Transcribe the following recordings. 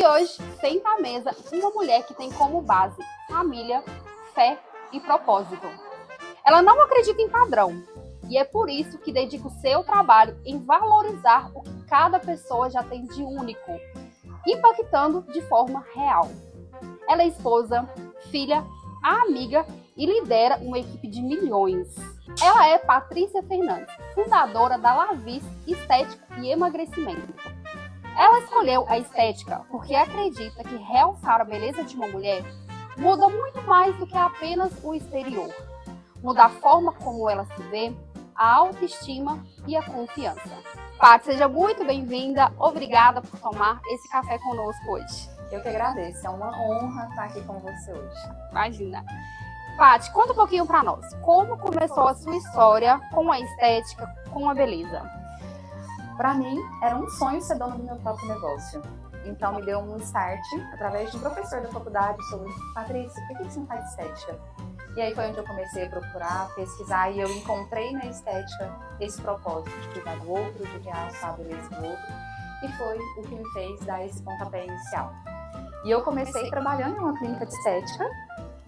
E hoje, senta à mesa uma mulher que tem como base família, fé e propósito. Ela não acredita em padrão e é por isso que dedica o seu trabalho em valorizar o que cada pessoa já tem de único, impactando de forma real. Ela é esposa, filha, amiga e lidera uma equipe de milhões. Ela é Patrícia Fernandes, fundadora da Lavis Estética e Emagrecimento. Ela escolheu a estética porque acredita que realçar a beleza de uma mulher muda muito mais do que apenas o exterior. Muda a forma como ela se vê, a autoestima e a confiança. Paty, seja muito bem-vinda. Obrigada por tomar esse café conosco hoje. Eu que agradeço. É uma honra estar aqui com você hoje. Imagina. Paty, conta um pouquinho para nós. Como começou a sua história com a estética, com a beleza? Para mim, era um sonho ser dona do meu próprio negócio. Então, me deu um start através de um professor da faculdade sobre Patrícia, por que você não faz estética? E aí foi onde eu comecei a procurar, pesquisar, e eu encontrei na estética esse propósito de cuidar do outro, de realçar a beleza do outro. E foi o que me fez dar esse pontapé inicial. E eu comecei trabalhando em uma clínica de estética,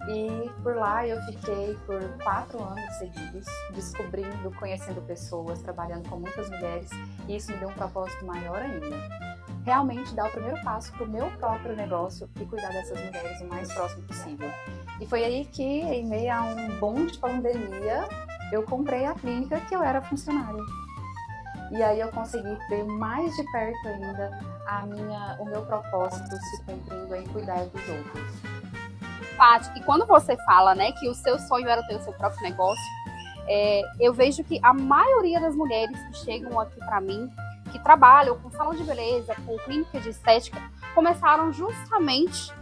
e por lá eu fiquei por 4 anos seguidos, descobrindo, conhecendo pessoas, trabalhando com muitas mulheres, e isso me deu um propósito maior ainda. Realmente dar o primeiro passo para o meu próprio negócio e cuidar dessas mulheres o mais próximo possível. E foi aí que, em meio a um boom de pandemia, eu comprei a clínica que eu era funcionária. E aí eu consegui ver mais de perto ainda o meu propósito se cumprindo em cuidar dos outros. Paty, e quando você fala, né, que o seu sonho era ter o seu próprio negócio, eu vejo que a maioria das mulheres que chegam aqui para mim, que trabalham com salão de beleza, com clínica de estética, começaram justamente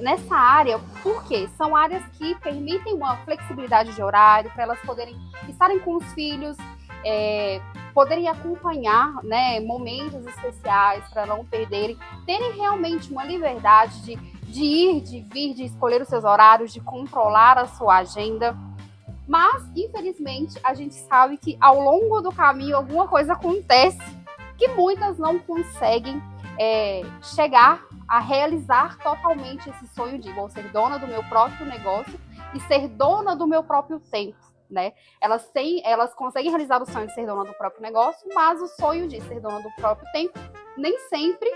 nessa área, porque são áreas que permitem uma flexibilidade de horário, para elas poderem estarem com os filhos, poderem acompanhar, né, momentos especiais, para não perderem, terem realmente uma liberdade de ir, de vir, de escolher os seus horários, de controlar a sua agenda. Mas, infelizmente, a gente sabe que ao longo do caminho alguma coisa acontece que muitas não conseguem chegar a realizar totalmente esse sonho de vou ser dona do meu próprio negócio e ser dona do meu próprio tempo, né? Elas conseguem realizar o sonho de ser dona do próprio negócio, mas o sonho de ser dona do próprio tempo nem sempre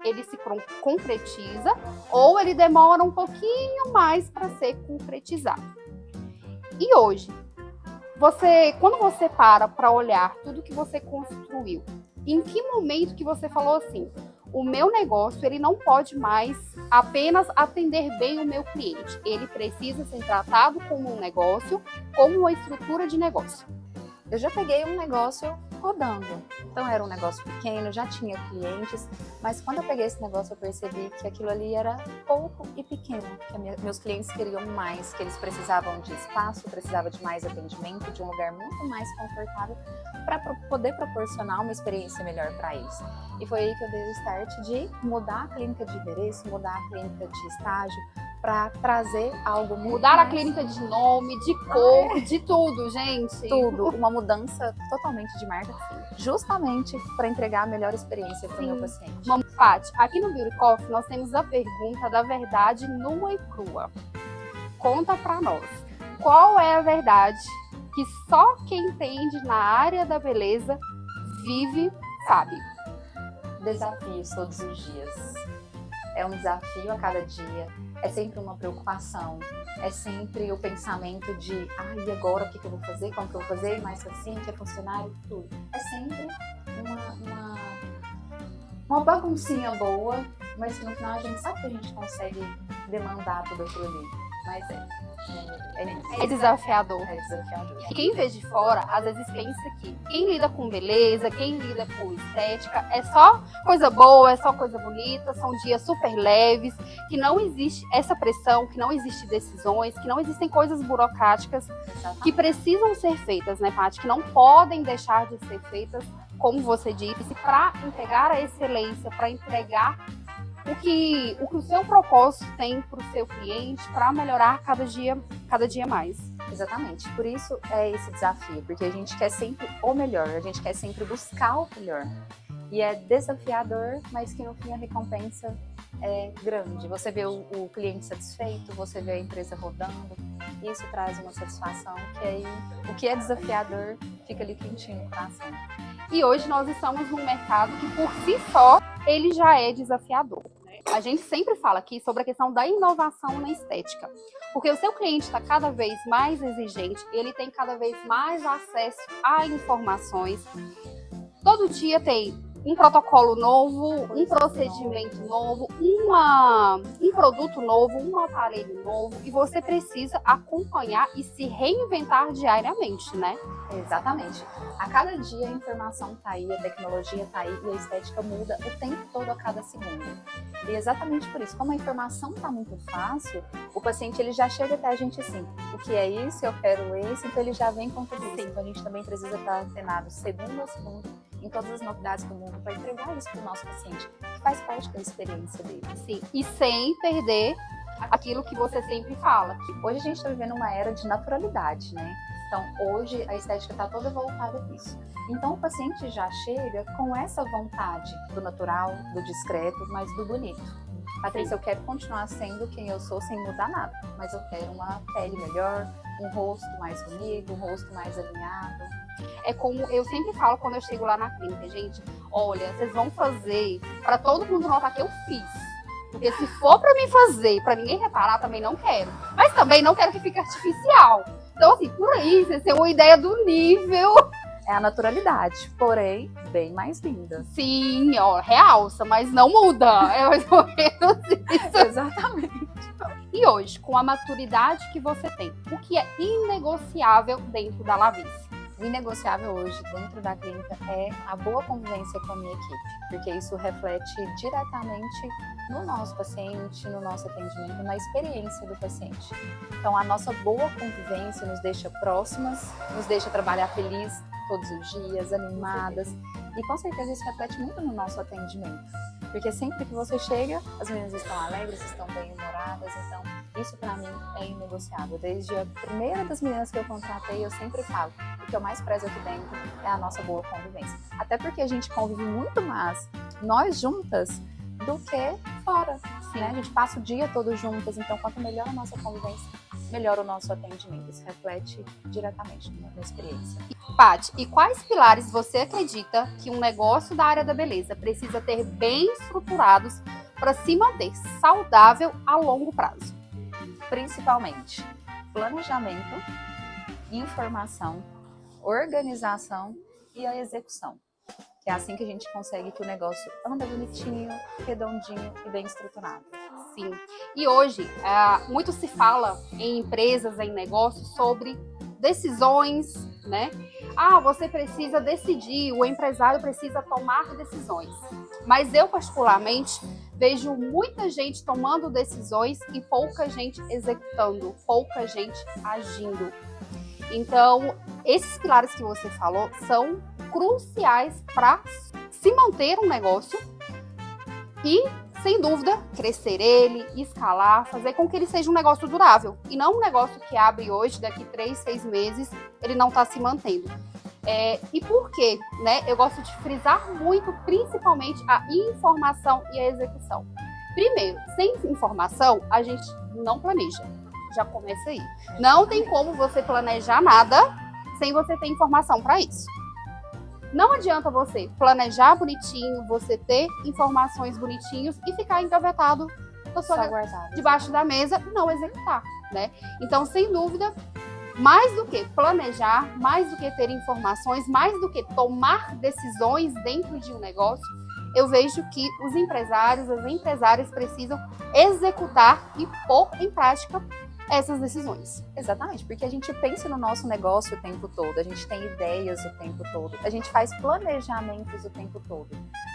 ele se concretiza ou ele demora um pouquinho mais para ser concretizado. E hoje, quando você para olhar tudo que você construiu, em que momento que você falou assim, o meu negócio ele não pode mais apenas atender bem o meu cliente, ele precisa ser tratado como um negócio, como uma estrutura de negócio? Eu já peguei um negócio rodando, então era um negócio pequeno, já tinha clientes, mas quando eu peguei esse negócio eu percebi que aquilo ali era pouco e pequeno, que meus clientes queriam mais, que eles precisavam de espaço, precisavam de mais atendimento, de um lugar muito mais confortável para poder proporcionar uma experiência melhor para eles. E foi aí que eu dei o start de mudar a clínica de endereço, mudar a clínica de estágio, para trazer algo muito mudar mais... a clínica de nome, de cor, de tudo, gente. Tudo, uma mudança totalmente de marca, justamente para entregar a melhor experiência para o meu paciente. Paty, aqui no Beauty Coffee nós temos a pergunta da verdade nua e crua. Conta para nós, qual é a verdade que só quem entende na área da beleza vive, sabe? Desafios todos os dias. É um desafio a cada dia, é sempre uma preocupação, é sempre o pensamento de e agora o que eu vou fazer, como que eu vou fazer, mais paciente, é funcionário, tudo. É sempre uma baguncinha boa, mas no final a gente sabe que a gente consegue demandar tudo aquilo ali, mas é desafiador. É desafiador. Quem vê de fora, às vezes pensa que quem lida com beleza, quem lida com estética, é só coisa boa, é só coisa bonita, são dias super leves, que não existe essa pressão, que não existe decisões, que não existem coisas burocráticas que precisam ser feitas, né, Paty? Que não podem deixar de ser feitas, como você disse, para entregar a excelência, para entregar o que o seu propósito tem para o seu cliente, para melhorar cada dia mais. Exatamente, por isso é esse desafio, porque a gente quer sempre o melhor, a gente quer sempre buscar o melhor. E é desafiador, mas que no fim a recompensa é grande. Você vê o cliente satisfeito, você vê a empresa rodando, e isso traz uma satisfação que aí o que é desafiador fica ali quentinho no coração. E hoje nós estamos num mercado que por si só ele já é desafiador. A gente sempre fala aqui sobre a questão da inovação na estética, porque o seu cliente está cada vez mais exigente, ele tem cada vez mais acesso a informações. Todo dia tem um protocolo novo, um procedimento novo, um produto novo, um aparelho novo, e você precisa acompanhar e se reinventar diariamente, né? Exatamente. A cada dia a informação está aí, a tecnologia está aí e a estética muda o tempo todo, a cada segundo. E exatamente por isso, como a informação está muito fácil, o paciente ele já chega até a gente assim, o que é isso, eu quero esse, então ele já vem com tudo isso. Então a gente também precisa estar antenado segundo a segundo em todas as novidades do mundo para entregar isso para o nosso paciente, que faz parte da experiência dele. Sim, e sem perder aquilo que você sempre fala. Hoje a gente está vivendo uma era de naturalidade, né? Então, hoje a estética está toda voltada para isso. Então, o paciente já chega com essa vontade do natural, do discreto, mas do bonito. Patrícia, eu quero continuar sendo quem eu sou sem mudar nada, mas eu quero uma pele melhor, um rosto mais bonito, um rosto mais alinhado. É como eu sempre falo quando eu chego lá na clínica, gente, olha, vocês vão fazer para todo mundo notar que eu fiz. Porque se for para mim fazer, para ninguém reparar, também não quero. Mas também não quero que fique artificial. Então, assim, por aí, vocês têm uma ideia do nível. É a naturalidade, porém, bem mais linda. Sim, ó, realça, mas não muda. É mais ou menos isso. Exatamente. E hoje, com a maturidade que você tem, o que é inegociável dentro da Lavice? O inegociável hoje dentro da clínica é a boa convivência com a minha equipe, porque isso reflete diretamente no nosso paciente, no nosso atendimento, na experiência do paciente. Então, a nossa boa convivência nos deixa próximas, nos deixa trabalhar feliz todos os dias, animadas, e com certeza isso reflete muito no nosso atendimento, porque sempre que você chega, as meninas estão alegres, estão bem-humoradas, então isso para mim é inegociável. Desde a primeira das meninas que eu contratei, eu sempre falo, o que eu mais prezo aqui dentro é a nossa boa convivência. Até porque a gente convive muito mais nós juntas do que fora, né? A gente passa o dia todo juntas, então quanto melhor a nossa convivência, melhor o nosso atendimento. Isso reflete diretamente na minha experiência. Paty, e quais pilares você acredita que um negócio da área da beleza precisa ter bem estruturados para se manter saudável a longo prazo? Principalmente planejamento, informação, organização e a execução. É assim que a gente consegue que o negócio anda bonitinho, redondinho e bem estruturado. Sim. E hoje, muito se fala em empresas, em negócios, sobre decisões, né? Você precisa decidir, o empresário precisa tomar decisões. Mas eu, particularmente, vejo muita gente tomando decisões e pouca gente executando, pouca gente agindo. Então, esses pilares que você falou são cruciais para se manter um negócio e, sem dúvida, crescer ele, escalar, fazer com que ele seja um negócio durável e não um negócio que abre hoje, daqui 3, 6 meses, ele não está se mantendo. E por quê? Né? Eu gosto de frisar muito, principalmente, a informação e a execução. Primeiro, sem informação, a gente não planeja. Já começa aí. Não tem como você planejar nada sem você ter informação para isso. Não adianta você planejar bonitinho, você ter informações bonitinhos e ficar engavetado debaixo da mesa e não executar, né? Então, sem dúvida, mais do que planejar, mais do que ter informações, mais do que tomar decisões dentro de um negócio, eu vejo que os empresários, as empresárias precisam executar e pôr em prática essas decisões. Exatamente, porque a gente pensa no nosso negócio o tempo todo, a gente tem ideias o tempo todo, a gente faz planejamentos o tempo todo.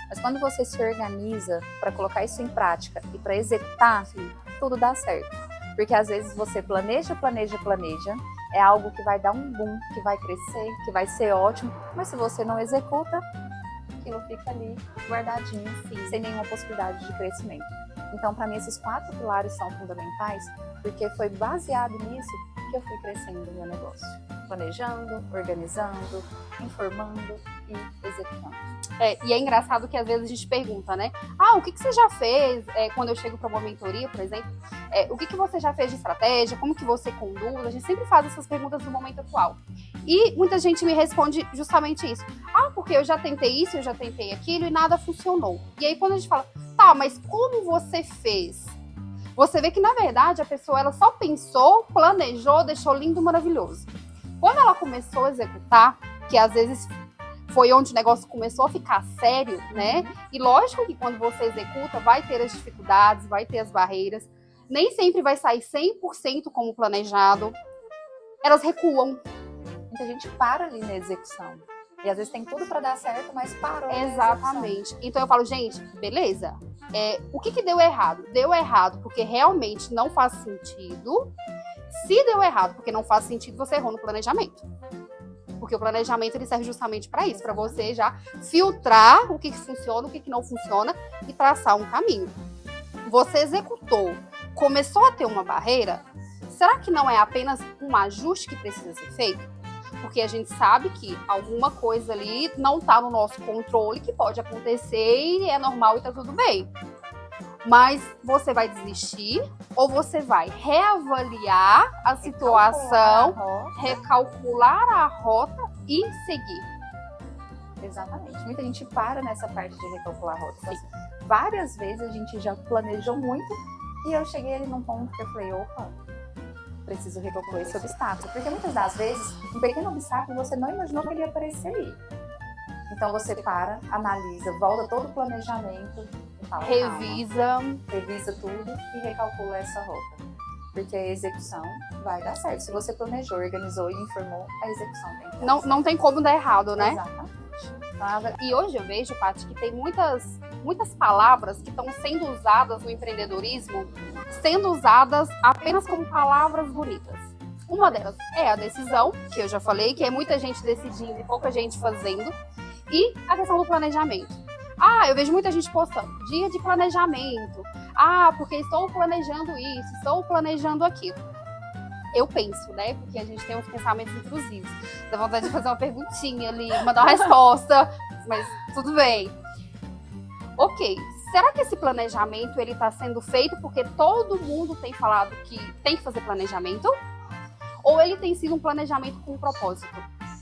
Mas quando você se organiza para colocar isso em prática e para executar, tudo dá certo. Porque às vezes você planeja, é algo que vai dar um boom, que vai crescer, que vai ser ótimo, mas se você não executa, aquilo fica ali guardadinho, sem nenhuma possibilidade de crescimento. Então, para mim, esses 4 pilares são fundamentais, porque foi baseado nisso que eu fui crescendo no meu negócio. planejando, organizando, informando e executando. E é engraçado que às vezes a gente pergunta, né? O que você já fez? Quando eu chego para uma mentoria, por exemplo, o que você já fez de estratégia? Como que você conduz? A gente sempre faz essas perguntas no momento atual. E muita gente me responde justamente isso. Porque eu já tentei isso, eu já tentei aquilo e nada funcionou. E aí quando a gente fala, tá, mas como você fez? Você vê que, na verdade, a pessoa ela só pensou, planejou, deixou lindo, maravilhoso. Quando ela começou a executar, que às vezes foi onde o negócio começou a ficar sério, né? E lógico que quando você executa, vai ter as dificuldades, vai ter as barreiras. Nem sempre vai sair 100% como planejado. Elas recuam. Muita gente para ali na execução. E às vezes tem tudo para dar certo, mas parou. Exatamente. Então eu falo, gente, beleza. O que deu errado? Deu errado porque realmente não faz sentido. Se deu errado porque não faz sentido, você errou no planejamento. Porque o planejamento ele serve justamente para isso, para você já filtrar o que funciona, o que não funciona e traçar um caminho. Você executou, começou a ter uma barreira, será que não é apenas um ajuste que precisa ser feito? Porque a gente sabe que alguma coisa ali não está no nosso controle, que pode acontecer e é normal e está tudo bem. Mas você vai desistir ou você vai reavaliar a situação, recalcular a rota e seguir? Exatamente. Muita gente para nessa parte de recalcular a rota. Então, assim, várias vezes a gente já planejou muito e eu cheguei ali num ponto que eu falei, opa, preciso recalcular esse obstáculo. Porque muitas das vezes, um pequeno obstáculo você não imaginou que ele ia aparecer ali. Então você para, analisa, volta todo o planejamento, fala, revisa tudo e recalcula essa rota. Porque a execução vai dar certo. Se você planejou, organizou e informou, a execução tem que dar certo. Não tem como dar errado, né? Exatamente. E hoje eu vejo, Paty, que tem muitas palavras que estão sendo usadas no empreendedorismo, sendo usadas apenas como palavras bonitas. Uma delas é a decisão, que eu já falei, que é muita gente decidindo e pouca gente fazendo. E a questão do planejamento. Eu vejo muita gente postando dia de planejamento. Porque estou planejando isso, estou planejando aquilo. Eu penso, né? Porque a gente tem uns pensamentos intrusivos. Dá vontade de fazer uma perguntinha ali, mandar uma resposta, mas tudo bem. Ok, será que esse planejamento ele está sendo feito porque todo mundo tem falado que tem que fazer planejamento? Ou ele tem sido um planejamento com um propósito?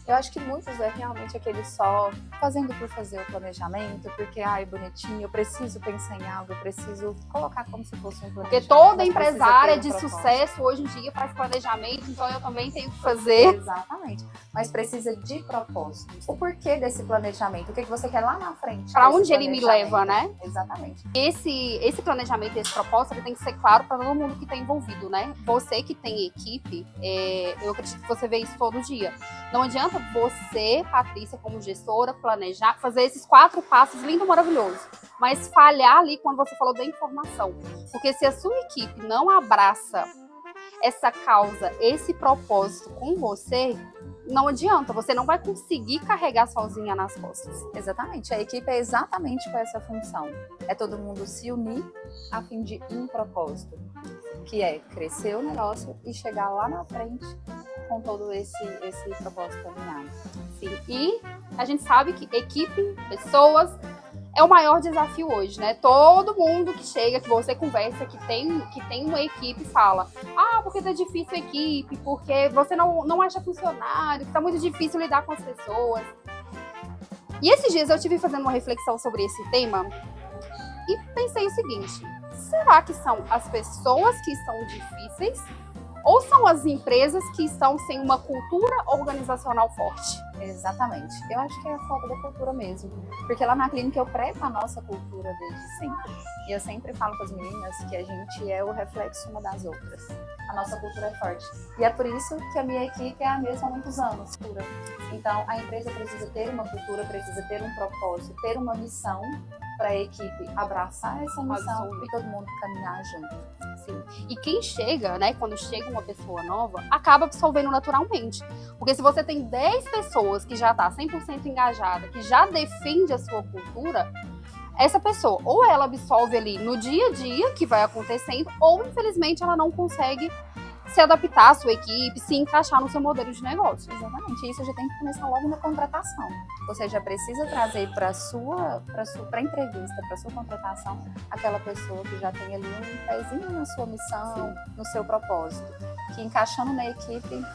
Eu acho que muitos é realmente aquele só fazendo por fazer o planejamento, porque, bonitinho, eu preciso pensar em algo, eu preciso colocar como se fosse um planejamento. Porque toda empresária de sucesso hoje em dia faz planejamento, então eu também tenho que fazer. Exatamente. Mas precisa de propósito. O porquê desse planejamento? O que você quer lá na frente? Para onde ele me leva, né? Exatamente. Esse planejamento, esse propósito, ele tem que ser claro para todo mundo que está envolvido, né? Você que tem equipe, eu acredito que você vê isso todo dia. Não adianta você, Patrícia, como gestora, planejar, fazer esses 4 passos lindo, maravilhoso, mas falhar ali quando você falou da informação. Porque se a sua equipe não abraça essa causa, esse propósito com você, não adianta, você não vai conseguir carregar sozinha nas costas. Exatamente, a equipe é exatamente com essa função. É todo mundo se unir a fim de um propósito, que é crescer o negócio e chegar lá na frente com todo esse propósito alinhado. Sim, e a gente sabe que equipe, pessoas, é o maior desafio hoje, né? Todo mundo que chega, que você conversa, que tem uma equipe, fala: porque tá difícil a equipe, porque você não acha funcionário, que tá muito difícil lidar com as pessoas. E esses dias eu estive fazendo uma reflexão sobre esse tema e pensei o seguinte: será que são as pessoas que estão difíceis ou são as empresas que estão sem uma cultura organizacional forte? Exatamente. Eu acho que é a falta da cultura mesmo. Porque lá na clínica eu prego a nossa cultura desde sempre. E eu sempre falo com as meninas que a gente é o reflexo uma das outras. A nossa cultura é forte. E é por isso que a minha equipe é a mesma há muitos anos. Então, a empresa precisa ter uma cultura, precisa ter um propósito, ter uma missão para a equipe abraçar essa missão e todo mundo caminhar junto. Sim. E quem chega, né, quando chega uma pessoa nova, acaba absorvendo naturalmente. Porque se você tem 10 pessoas que já tá 100% engajada, que já defende a sua cultura, essa pessoa, ou ela absorve ali no dia a dia, que vai acontecendo, ou infelizmente ela não consegue se adaptar à sua equipe, se encaixar no seu modelo de negócio. Exatamente. Isso já tem que começar logo na contratação. Você já precisa trazer para a entrevista, para sua contratação, aquela pessoa que já tem ali um pezinho na sua missão, sim, no seu propósito, que encaixando na equipe,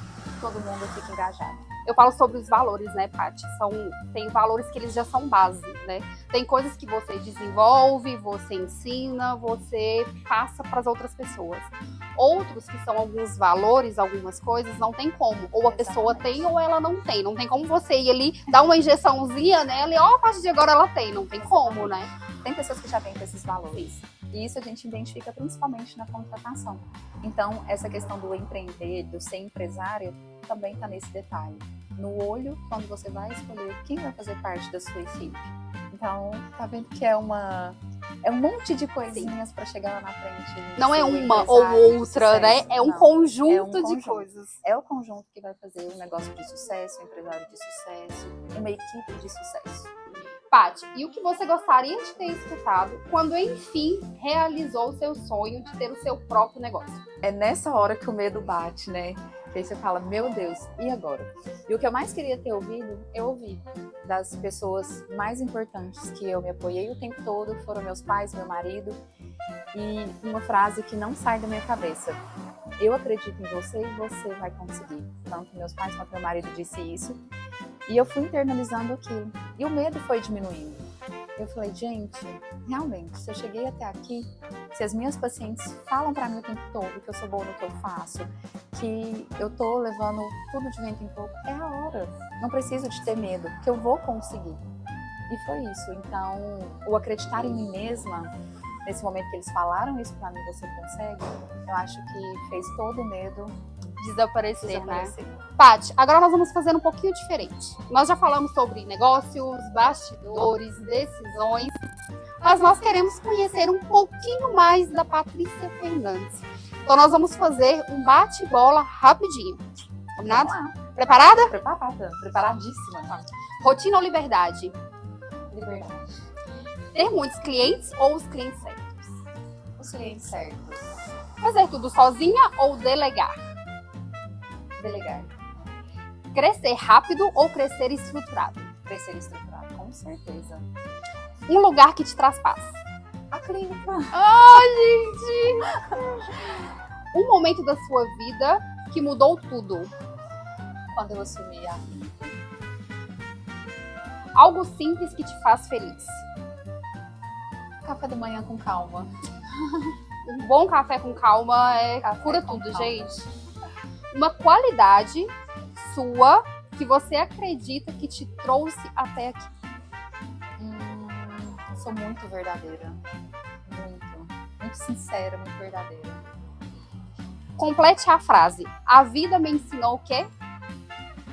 todo mundo fica engajado. Eu falo sobre os valores, né, Paty? Tem valores que eles já são base, né? Tem coisas que você desenvolve, você ensina, você passa para as outras pessoas. Outros que são alguns valores, algumas coisas, não tem como. Ou a pessoa tem ou ela não tem. Não tem como você ir ali, dar uma injeçãozinha nela e, a partir de agora ela tem. Não tem como, né? Tem pessoas que já têm esses valores. E isso a gente identifica principalmente na contratação. Então, essa questão do empreender, do ser empresária, também está nesse detalhe. No olho, quando você vai escolher quem vai fazer parte da sua equipe. Então, tá vendo que é um monte de coisinhas para chegar lá na frente. Não é uma ou outra, né? É um conjunto de coisas. É o conjunto que vai fazer um negócio de sucesso, um empresário de sucesso, uma equipe de sucesso. Paty, e o que você gostaria de ter escutado quando, enfim, realizou o seu sonho de ter o seu próprio negócio? É nessa hora que o medo bate, né? Que aí você fala, meu Deus, e agora? E o que eu mais queria ter ouvido, eu ouvi das pessoas mais importantes que eu me apoiei o tempo todo, foram meus pais, meu marido, e uma frase que não sai da minha cabeça. Eu acredito em você e você vai conseguir. Tanto meus pais quanto meu marido disse isso. E eu fui internalizando aquilo. E o medo foi diminuindo. Eu falei, gente, realmente, se eu cheguei até aqui, se as minhas pacientes falam pra mim o tempo todo que eu sou boa no que eu faço, que eu tô levando tudo de vento em pouco, é a hora. Não preciso de ter medo, que eu vou conseguir. E foi isso. Então, o acreditar em mim mesma, nesse momento que eles falaram isso pra mim, você consegue, eu acho que fez todo o medo desaparecer, né? Paty, agora nós vamos fazer um pouquinho diferente. Nós já falamos sobre negócios, bastidores, decisões, mas nós queremos conhecer um pouquinho mais da Patrícia Fernandes. Então nós vamos fazer um bate-bola rapidinho. Combinado? Preparada? Preparada, preparadíssima. Rotina ou liberdade? Liberdade. Ter muitos clientes ou os clientes certos? Os clientes certos. Fazer tudo sozinha ou delegar? Delegar. Crescer rápido ou crescer estruturado? Crescer estruturado, com certeza. Um lugar que te traz paz? A clínica. Ai, gente! Um momento da sua vida que mudou tudo? Quando eu assumi a clínica. Algo simples que te faz feliz? Café da manhã com calma. Um bom café com calma cura tudo, calma, gente. Uma qualidade sua que você acredita que te trouxe até aqui? Sou muito verdadeira. Muito sincera, muito verdadeira. Complete a frase. A vida me ensinou o quê?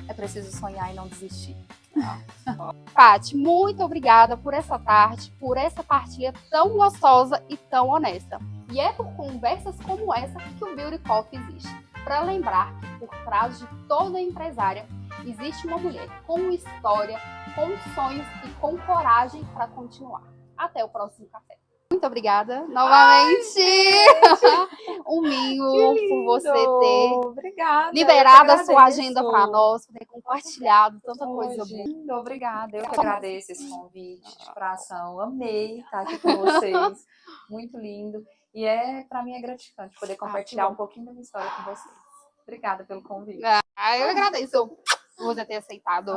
É preciso sonhar e não desistir. Paty, muito obrigada por essa tarde, por essa partilha tão gostosa e tão honesta. E é por conversas como essa que o Beauty Coffee existe. Para lembrar que por trás de toda empresária existe uma mulher com história, com sonhos e com coragem para continuar. Até o próximo café. Muito obrigada novamente. Um mimo por você ter liberado a sua agenda para nós, ter compartilhado tanta coisa boa. Obrigada, eu que agradeço esse convite de coração. Amei estar aqui com vocês. Muito lindo. E para mim é gratificante poder compartilhar um pouquinho da minha história com vocês. Obrigada pelo convite. Eu agradeço por você ter aceitado.